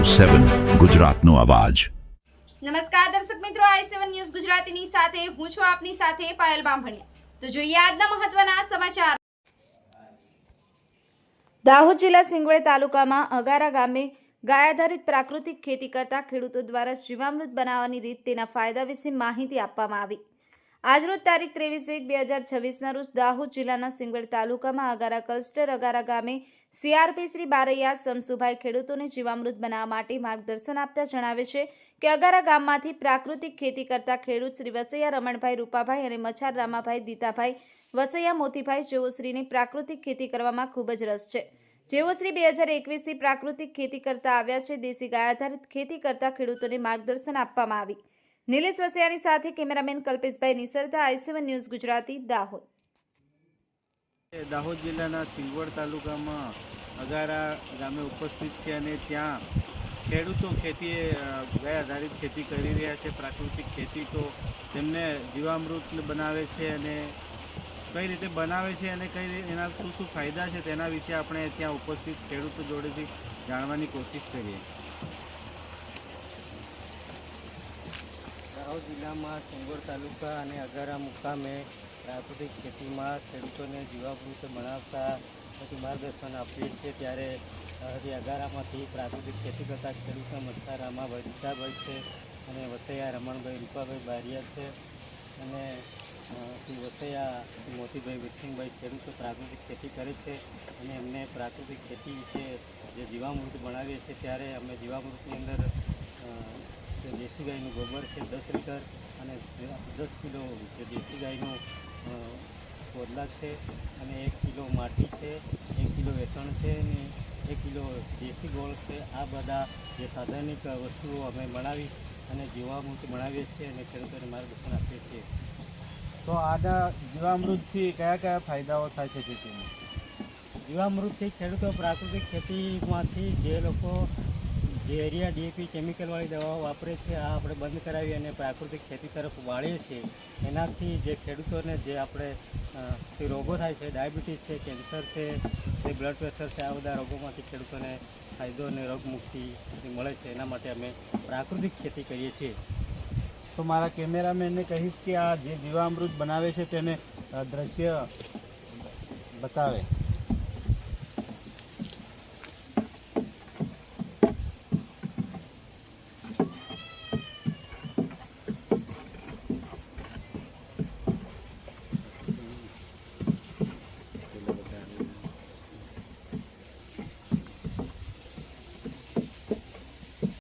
7 ગુજરાતનો અવાજ। નમસ્કાર દર્શક મિત્રો, i7 ન્યૂઝ ગુજરાતીની સાથે હું છું આપની સાથે પાયલ બામભણિયા। તો જોઈએ આજના મહત્વના સમાચાર। દાહોદ જિલ્લા સિંગવડ તાલુકામાં અગારા ગામે ગાય આધારિત પ્રાકૃતિક ખેતી કરતા ખેડૂતો દ્વારા જીવામૃત બનાવવાની રીત તેના ફાયદા વિશે માહિતી આપવામાં આવી। આજરોજ તારીખ 23/1/2026ના રોજ દાહોદ જિલ્લાના સિંગવડ તાલુકામાં અગારા ક્લસ્ટર અગારા ગામે CRP શ્રી બારૈયા શમસુભાઈ ખેડૂતોને જીવામૃત બનાવવા માટે માર્ગદર્શન આપતા જણાવે છે કે અગારા ગામમાંથી પ્રાકૃતિક ખેતી કરતા ખેડૂત શ્રી વસૈયા રમણભાઈ રૂપાભાઈ અને મછાર રામાભાઈ દીતાભાઈ વસૈયા મોતીભાઈ જેઓ શ્રીને પ્રાકૃતિક ખેતી કરવામાં ખૂબ જ રસ છે। જેઓ શ્રી 2021થી પ્રાકૃતિક ખેતી કરતા આવ્યા છે। દેશી ગાય આધારિત ખેતી કરતા ખેડૂતોને માર્ગદર્શન આપવામાં આવી। નીલેશ વસિયાની સાથે cameraman Kalpeshbhai નિસરતા, i7 news Gujarati, Dahod. Dahod જિલ્લાના સિંગવડ તાલુકામાં અગારા ગામે ઉપસ્થિત છે અને ત્યાં ખેડૂતો ગાય આધારિત ખેતી કરી રહ્યા છે, પ્રાકૃતિક ખેતી। તો તેમને જીવામૃત બનાવે છે અને કઈ રીતે બનાવે છે અને એના શું ફાયદા છે તેના વિશે આપણે ત્યાં ઉપસ્થિત ખેડૂતો જોડેથી જાણવાની કોશિશ કરીએ। દાહોદ જિલ્લામાં સિંગવડ તાલુકા અને અગારા મુકામે પ્રાકૃતિક ખેતીમાં ખેડૂતોને જીવામૃત બનાવતા પછી માર્ગદર્શન આપીએ છીએ। ત્યારે અગારામાંથી પ્રાકૃતિક ખેતી કરતા ખેડૂતો મછાર રામાભાઈ દીતાભાઈ છે અને વસૈયા રમણભાઈ રૂપાભાઈ બારિયા છે અને શ્રી વસૈયા મોતીભાઈ વિરસિંહભાઈ ખેડૂતો પ્રાકૃતિક ખેતી કરે છે અને એમને પ્રાકૃતિક ખેતી વિશે જે જીવામૃત બનાવીએ છીએ ત્યારે અમે જીવામૃતની અંદર દેશી ગાયનું ગોબર છે 10 લીટર અને 10 કિલો જે દેશી ગાયનું પોદલા છે અને 1 કિલો માટી છે, 1 કિલો વેસણ છે અને 1 કિલો દેશી ગોળ છે। આ બધા જે સાધનિક વસ્તુઓ અમે બનાવી અને જીવામૃત બનાવીએ છીએ અને ખેડૂતોને માર્ગદર્શન આપીએ છીએ। તો આના જીવામૃતથી કયા કયા ફાયદાઓ થાય છે ખેતીમાં? જીવામૃતથી ખેડૂતો પ્રાકૃતિક ખેતીમાંથી જે લોકો યુરિયા DAP કેમિકલવાળી દવાઓ વાપરે છે આ આપણે બંધ કરાવી અને પ્રાકૃતિક ખેતી તરફ વાળીએ છીએ। એનાથી જે ખેડૂતોને જે આપણે રોગો થાય છે, ડાયાબિટીસ છે, કેન્સર છે, જે બ્લડ પ્રેશર છે, આ બધા રોગોમાંથી ખેડૂતોને ફાયદો અને રોગમુક્તિ મળે છે। એના માટે અમે પ્રાકૃતિક ખેતી કરીએ છીએ। તો મારા કેમેરામેનને કહીશ કે આ જે જીવામૃત બનાવે છે તેને દ્રશ્ય બતાવે।